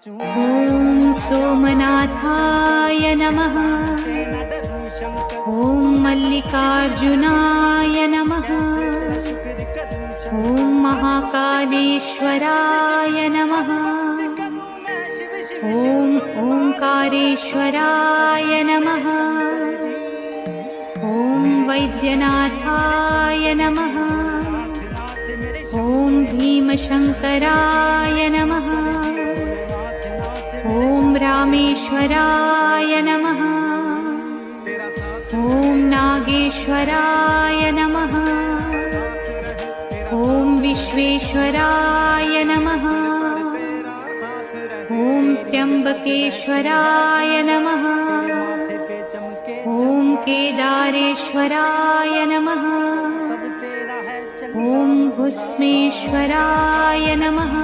ॐ सोमनाथाय नमः। ॐ मल्लिकार्जुनाय नमः। ॐ महाकालेश्वराय नमः। ॐ ओंकारेश्वराय नमः। ॐ वैद्यनाथाय नमः। ॐ भीमशंकराय नमः। ॐ रामेश्वराय नमः। ॐ नागेश्वराय नमः। ॐ विश्वेश्वराय नमः। ॐ त्र्यंबकेश्वराय नमः। ॐ केदारेश्वराय नमः। ॐ भुस्मेश्वराय नमः।